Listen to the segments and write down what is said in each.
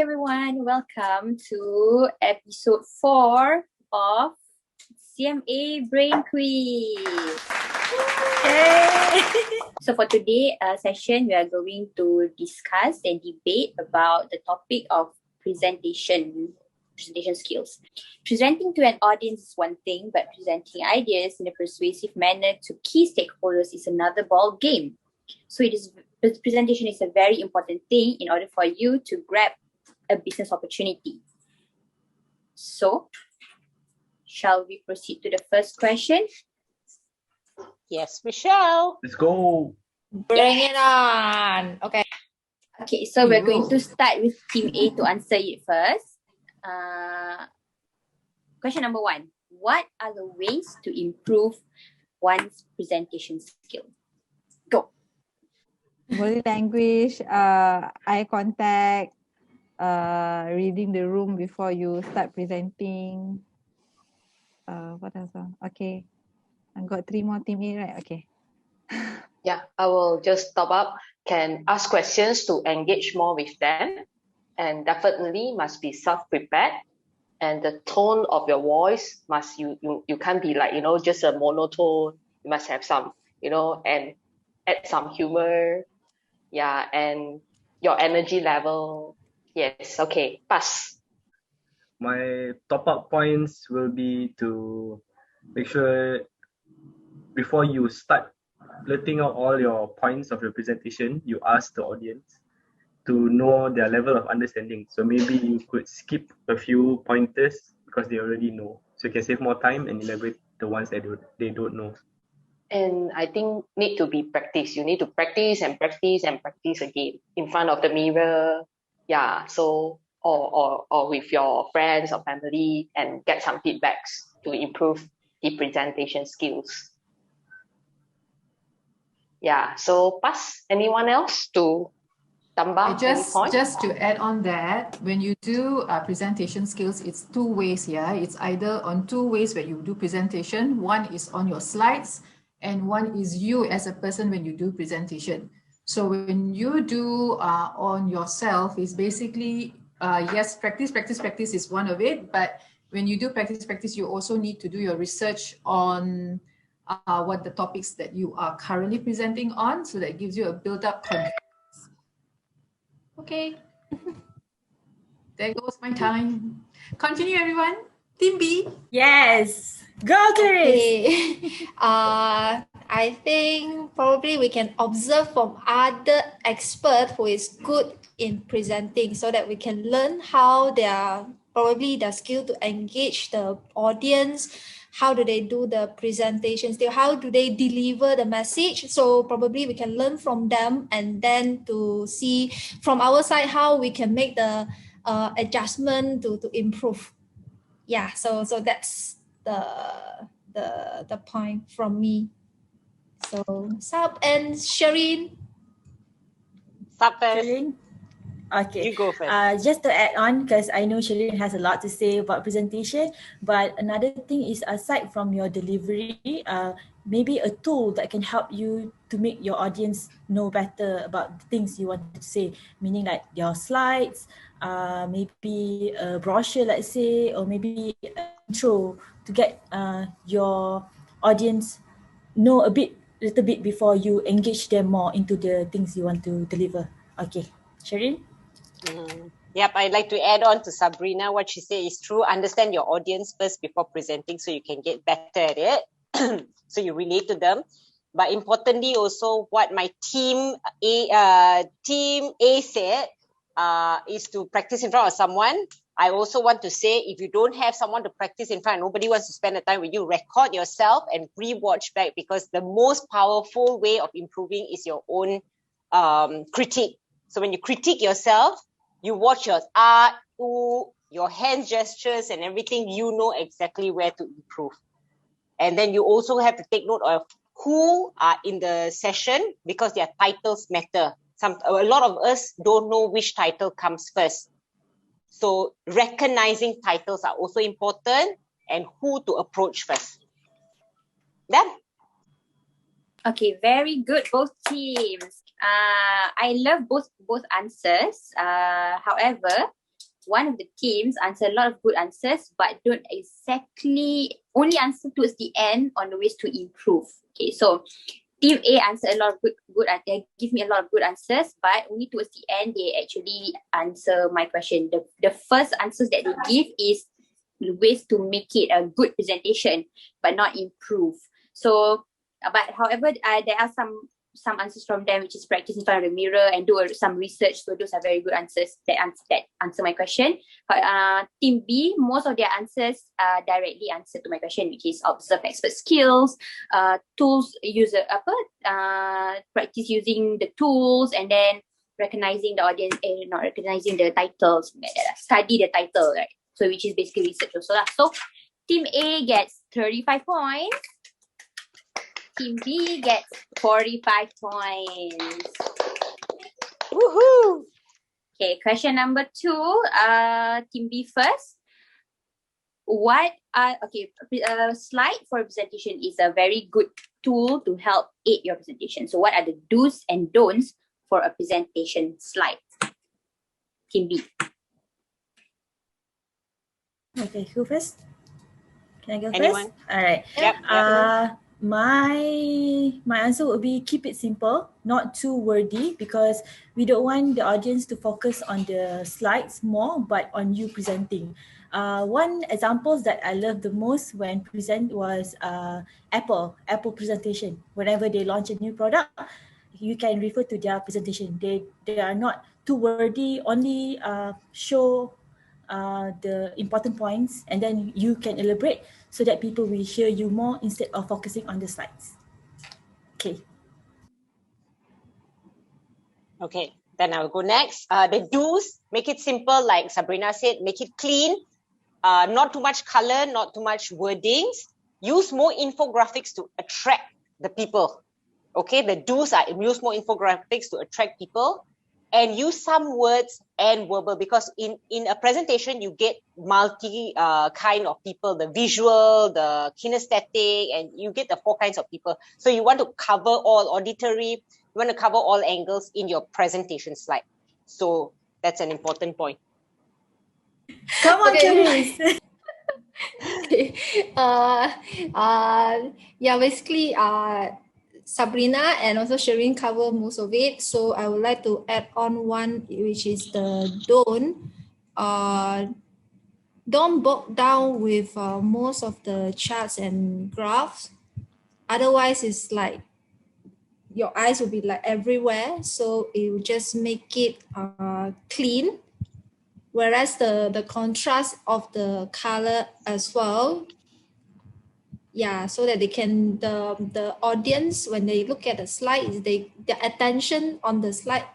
everyone, welcome to episode 4 of CMA Brain Quiz. Yay! So for today's session, we are going to discuss and debate about the topic of presentation skills. Presenting to an audience is one thing, but presenting ideas in a persuasive manner to key stakeholders is another ball game. So presentation is a very important thing in order for you to grab a business opportunity. So, shall we proceed to the first question? Yes, we shall. Let's go. Bring it on. Okay. Okay, so we're going to start with Team A to answer it first. Question number 1. What are the ways to improve one's presentation skill? Go. Body language, eye contact, reading the room before you start presenting. What else? Okay. I got 3 more Team A, right? Okay. Yeah, I will just top up. Can ask questions to engage more with them, and definitely must be self-prepared. And the tone of your voice must you can't be like just a monotone. You must have some and add some humor. Yeah, and your energy level. Yes, okay, pass. My top-up points will be to make sure before you start letting out all your points of your presentation, you ask the audience to know their level of understanding. So maybe you could skip a few pointers because they already know. So you can save more time and elaborate the ones that they don't know. And I think need to be practice. You need to practice and practice and practice again in front of the mirror. Yeah, so or with your friends or family and get some feedbacks to improve the presentation skills. Yeah, so pass. Anyone else to tambah any point? Just to add on that, when you do presentation skills, it's 2 ways. Yeah, it's either on 2 ways where you do presentation. One is on your slides, and one is you as a person when you do presentation. So when you do on yourself, is basically yes, practice is one of it. But when you do practice, you also need to do your research on what the topics that you are currently presenting on, so that gives you a build-up confidence. Okay, there goes my time. Continue, everyone. Team B. Yes. Go to Okay. I think probably we can observe from other experts who is good in presenting, so that we can learn how their skill to engage the audience. How do they do the presentations? How do they deliver the message? So probably we can learn from them, and then to see from our side how we can make the adjustment to improve. Yeah, so that's the point from me. So Sab and Shireen. Sab first. Shireen? Okay. You go first. Just to add on, because I know Shireen has a lot to say about presentation, but another thing is, aside from your delivery, maybe a tool that can help you to make your audience know better about the things you want to say, meaning like your slides, maybe a brochure, let's say, or maybe an intro to get your audience know a little bit before you engage them more into the things you want to deliver. Okay, Shireen? Yep, I'd like to add on to Sabrina. What she said is true. Understand your audience first before presenting, so you can get better at it. So you relate to them. But importantly, also what my team A said is to practice in front of someone. I also want to say, if you don't have someone to practice in front, nobody wants to spend the time with you, record yourself and re-watch back, because the most powerful way of improving is your own critique. So when you critique yourself, you watch your your hand gestures and everything, you know exactly where to improve. And then you also have to take note of who are in the session, because their titles matter. A lot of us don't know which title comes first. So recognizing titles are also important, and who to approach first. Done? Okay, very good, both teams. I love both answers. However, one of the teams answer a lot of good answers, but don't exactly only answer towards the end on the ways to improve. Okay, so Team A answer a lot of good. They give me a lot of good answers, but only towards the end they actually answer my question. The first answers that they give is ways to make it a good presentation, but not improve. So, but however, there are some answers from them, which is practice in front of the mirror and do some research. So those are very good answers that answer my question. But Team B, most of their answers directly answer to my question, which is observe expert skills, tools, practice using the tools, and then recognizing the audience, not recognizing the titles, study the title, right? So which is basically research also lah. So Team A gets 35 points. Team B gets 45 points. Woohoo! Okay, question number 2. Team B first. Slide for presentation is a very good tool to help aid your presentation. So what are the do's and don'ts for a presentation slide? Team B. Okay, who first? Can I go Anyone? first? All right. Yep. My answer would be keep it simple, not too wordy, because we don't want the audience to focus on the slides more, but on you presenting. One examples that I love the most when present was Apple presentation. Whenever they launch a new product, you can refer to their presentation. They are not too wordy, only show the important points, and then you can elaborate so that people will hear you more instead of focusing on the slides. Okay. Okay, then I'll go next. The do's, make it simple, like Sabrina said, make it clean, not too much color, not too much wordings. Use more infographics to attract the people. Okay, the do's are use more infographics to attract people, and use some words and verbal, because in a presentation you get multi kind of people, the visual, the kinesthetic, and you get the 4 kinds of people. So you want to cover all auditory, you want to cover all angles in your presentation slide. So that's an important point. Come on, Cherise. Okay. Basically, Sabrina and also Shireen cover most of it. So I would like to add on one, which is the don't. Don't bog down with most of the charts and graphs. Otherwise, it's like your eyes will be like everywhere. So it will just make it clean. Whereas the contrast of the color as well, so that they can the audience, when they look at the slides, their attention on the slide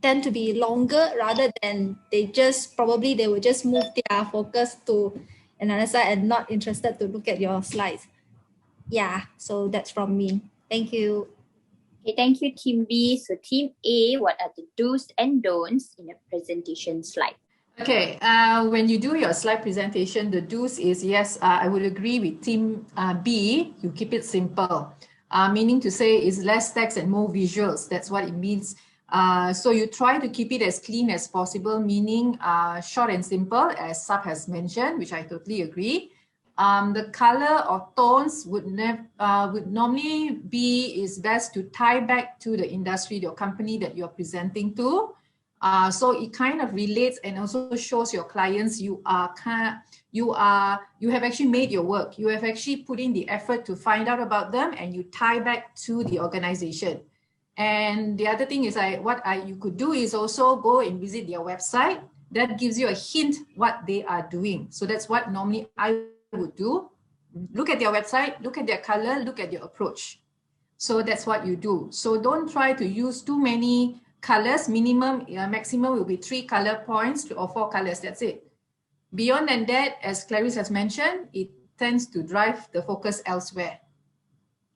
tend to be longer, rather than they will just move their focus to another side and not interested to look at your slides. So that's from me. Thank you. Okay, thank you, Team B. So Team A, what are the do's and don'ts in a presentation slide? Okay, when you do your slide presentation, the do's is, yes, I would agree with Team B, you keep it simple. Meaning to say is less text and more visuals. That's what it means. So you try to keep it as clean as possible, meaning short and simple, as Sab has mentioned, which I totally agree. The color or tones would normally be is best to tie back to the industry, your company that you're presenting to. So it kind of relates and also shows your clients you have actually made your work. You have actually put in the effort to find out about them, and you tie back to the organization. And the other thing is you could do is also go and visit their website. That gives you a hint what they are doing. So that's what normally I would do. Look at their website, look at their color, look at their approach. So that's what you do. So don't try to use too many colors. Maximum will be 3 color points or 4 colors. That's it. Beyond than that, as Clarice has mentioned, it tends to drive the focus elsewhere.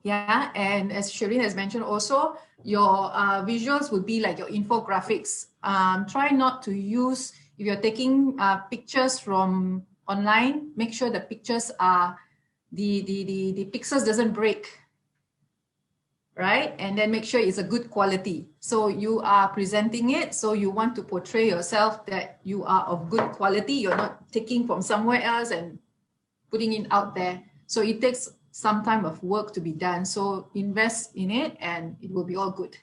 And as Shireen has mentioned also, your visuals would be like your infographics. Try not to use, if you're taking pictures from online, make sure the pictures are, the pixels doesn't break. right? And then make sure it's a good quality. So you are presenting it, so you want to portray yourself that you are of good quality. You're not taking from somewhere else and putting it out there. So it takes some time of work to be done. So invest in it and it will be all good.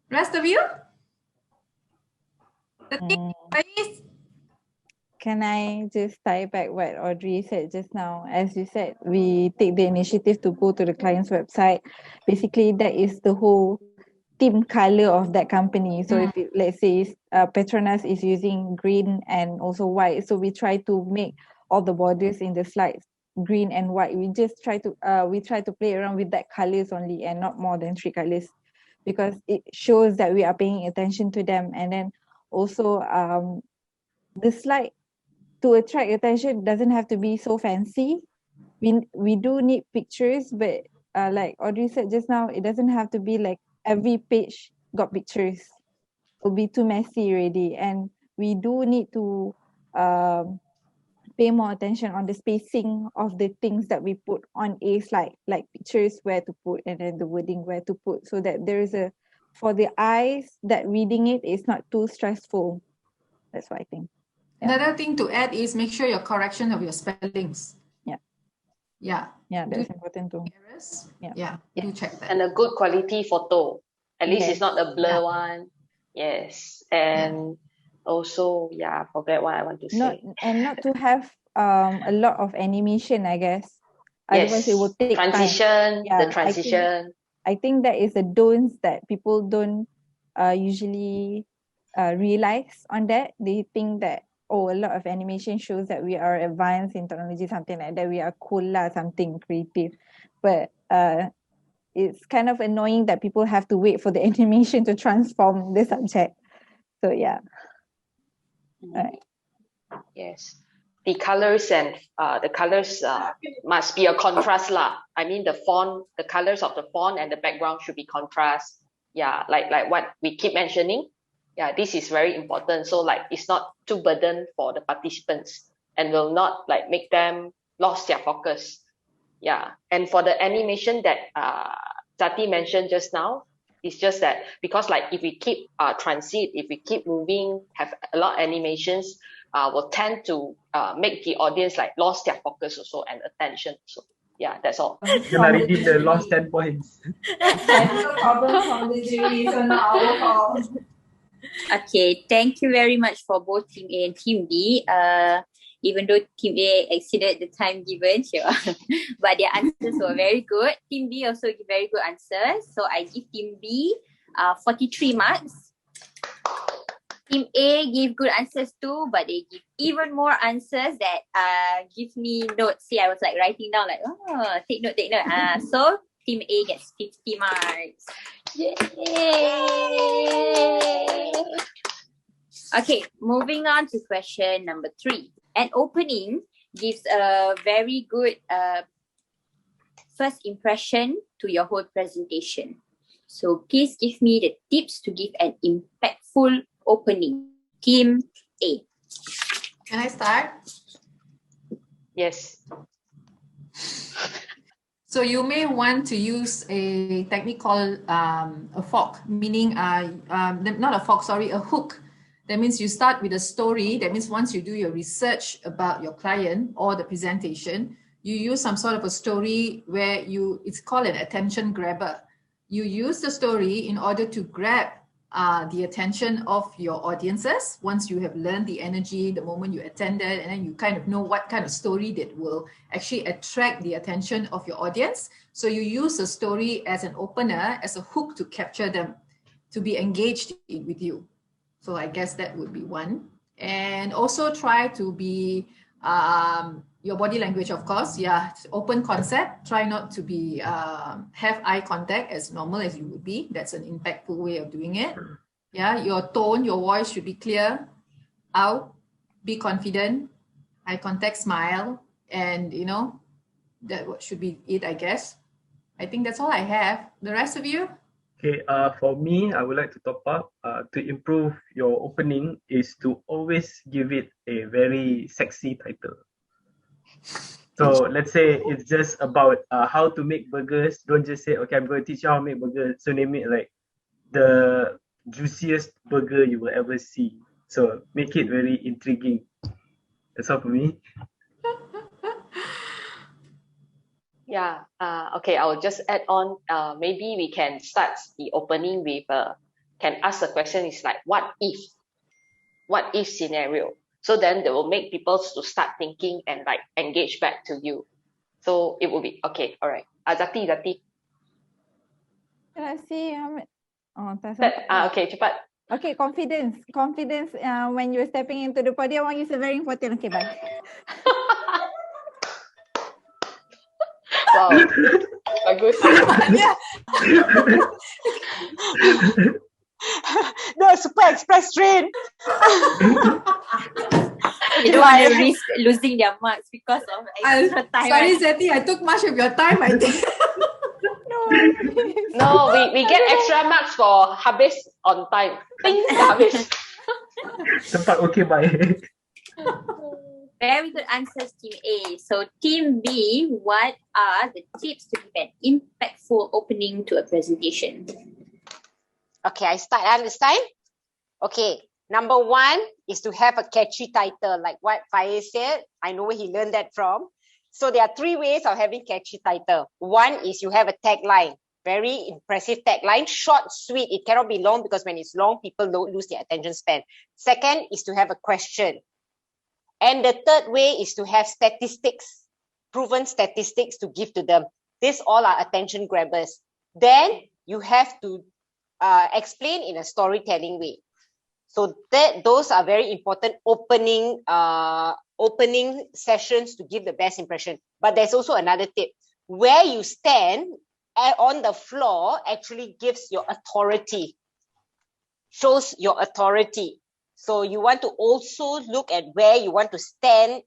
Rest of you? The thing is, Can I just tie back what Audrey said just now? As you said, we take the initiative to go to the client's website. Basically, that is the whole team color of that company. So if it, let's say Petronas is using green and also white, so we try to make all the borders in the slides green and white. We just try to play around with that colors only and not more than 3 colors, because it shows that we are paying attention to them. And then also the slide, to attract attention, doesn't have to be so fancy. We do need pictures, but like Audrey said just now, it doesn't have to be like every page got pictures. It'll be too messy already. And we do need to pay more attention on the spacing of the things that we put on a slide, like pictures where to put and then the wording where to put, so that there is for the eyes that reading it is not too stressful. That's what I think. another thing to add is make sure your correction of your spellings. Yeah, Yeah. that's important too. Errors? Yeah. Yeah, do check that. And a good quality photo. At least it's not a blur one. Yes. And also, I forget what I want to say. Not to have a lot of animation, I guess. Otherwise, it will take transition. time. The transition. I think that is the don'ts that people don't usually realize on that. They think that, oh, a lot of animation shows that we are advanced in technology, something like that. We are cool lah, something creative. But it's kind of annoying that people have to wait for the animation to transform the subject. So yeah. Right. Yes. The colors and must be a contrast lah. I mean the font, the colors of the font and the background should be contrast. Yeah, like what we keep mentioning. Yeah, this is very important. So like it's not too burden for the participants and will not like make them lost their focus. Yeah, and for the animation that Zati mentioned just now, it's just that because like if we keep transit, if we keep moving, have a lot of animations, will tend to make the audience like lost their focus also and attention. So yeah, that's all. Can I redeem the lost 10 points? Technical problem from the jury, so not our fault. Okay, thank you very much for both Team A and Team B. Even though Team A exceeded the time given, sure. But their answers were very good. Team B also give very good answers. So I give Team B 43 marks. Team A give good answers too, but they give even more answers that gives me notes. See, I was like writing down like, oh, take note. So Team A gets 50 marks. Yay! Okay, moving on to question number 3. An opening gives a very good first impression to your whole presentation. So please give me the tips to give an impactful opening. Team A. Can I start? Yes. So you may want to use a technique called a fork, meaning not a fork, sorry, a hook. That means you start with a story. That means once you do your research about your client or the presentation, you use some sort of a story where it's called an attention grabber. You use the story in order to grab the attention of your audiences once you have learned the energy, the moment you attended, and then you kind of know what kind of story that will actually attract the attention of your audience. So you use the story as an opener, as a hook to capture them, to be engaged with you. So I guess that would be one. And also try to be your body language, of course. Yeah, open concept. Try not to be have eye contact as normal as you would be. That's an impactful way of doing it. Yeah, your tone, your voice should be clear, out, be confident, eye contact, smile, and that should be it, I guess. I think that's all I have. The rest of you? Okay, for me, I would like to top up. To improve your opening is to always give it a very sexy title. So let's say it's just about how to make burgers. Don't just say, okay, I'm going to teach you how to make burgers. So name it like the juiciest burger you will ever see. So make it very intriguing. That's all for me. Yeah. Okay. I'll just add on. Maybe we can start the opening with can ask the question is like what if scenario. So then they will make people to start thinking and like engage back to you. So it will be okay. All right. Zati. Let's see. Oh, tak sampai. Okay. Cepat. Okay, confidence. Confidence when you're stepping into the podium is very important. Okay, bye. Wow. Bagus. No, super express train. They don't want to risk losing their marks because of extra time. Sorry, Zeti, I took much of your time, I think. No, we get extra marks for habis on time. Ting, habis. Tempat okay, bye. Very good answers, Team A. So Team B, what are the tips to give an impactful opening to a presentation? Okay, I start this time. Okay, number one is to have a catchy title, like what Faiz said. I know where he learned that from. So there are three ways of having catchy title. One is you have a tagline, very impressive tagline, short, sweet. It cannot be long because when it's long, people lose their attention span. Second is to have a question. And the third way is to have statistics, proven statistics to give to them. These all are attention grabbers. Then you have to explain in a storytelling way. So those are very important opening sessions to give the best impression. But there's also another tip. Where you stand on the floor actually gives your authority, shows your authority. So you want to also look at where you want to stand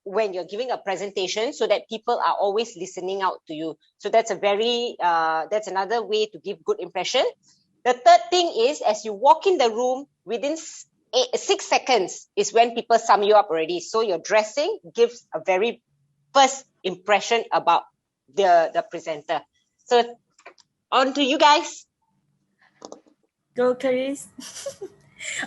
when you're giving a presentation so that people are always listening out to you. So that's that's another way to give good impression. The third thing is as you walk in the room, within 6 seconds is when people sum you up already. So your dressing gives a very first impression about the presenter. So on to you guys. Go, Clarice.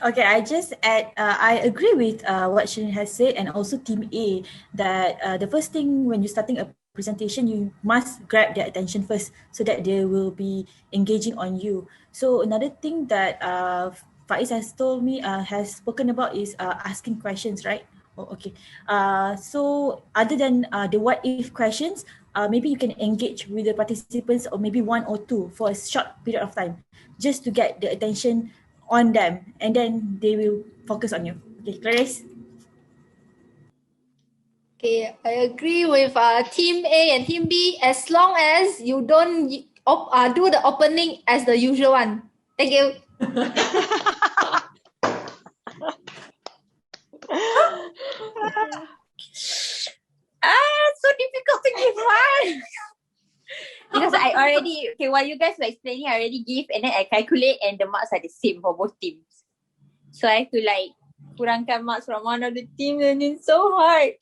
Okay, I just add, I agree with what Shirin has said and also Team A that the first thing when you're starting a presentation, you must grab their attention first so that they will be engaging on you. So another thing that Faiz has told me, has spoken about is asking questions, right? Oh, okay. So other than the what if questions, maybe you can engage with the participants or maybe one or two for a short period of time just to get the attention on them and then they will focus on you. Okay, Clarice? Okay, I agree with Team A and Team B as long as you don't do the opening as the usual one. Thank you. So difficult to give one. Because I already, while you guys were explaining, I already give and then I calculate and the marks are the same for both teams. So I have to like kurangkan marks from one of the teams and it's so hard.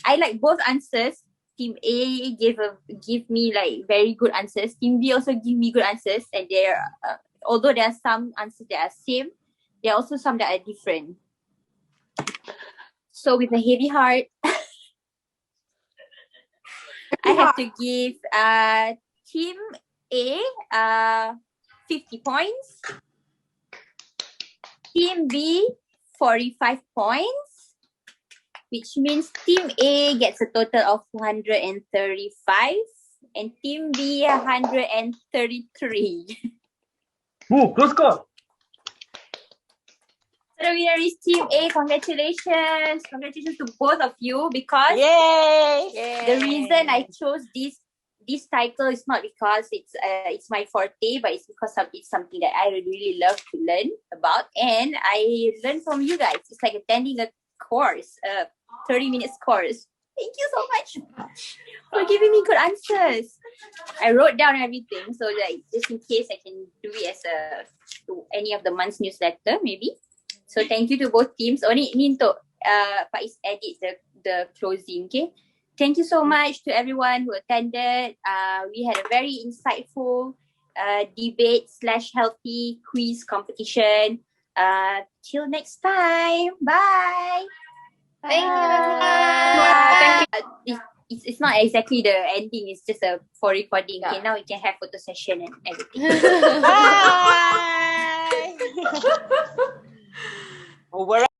I like both answers. Team A give me like very good answers. Team B also give me good answers, and although there are some answers that are same, there are also some that are different. So with a heavy heart, I have to give Team A 50 points. Team B 45 points, which means Team A gets a total of 135 and Team B 133. Ooh, close call. So the winner is Team A. Congratulations. Congratulations to both of you because Yay! the reason I chose this title is not because it's my forte, but it's because it's something that I really love to learn about, and I learn from you guys. It's like attending a course, a 30 minutes course. Thank you so much for giving me good answers. I wrote down everything, so like just in case I can do it as to any of the month's newsletter, maybe. So thank you to both teams. Ni untuk Faiz edit the closing. Okay. Thank you so much to everyone who attended. We had a very insightful debate / healthy quiz competition. Till next time. Bye. Thank you, Thank everyone. It's not exactly the ending. It's just for recording. Yeah. Okay, now we can have photo session and everything. Bye. Over.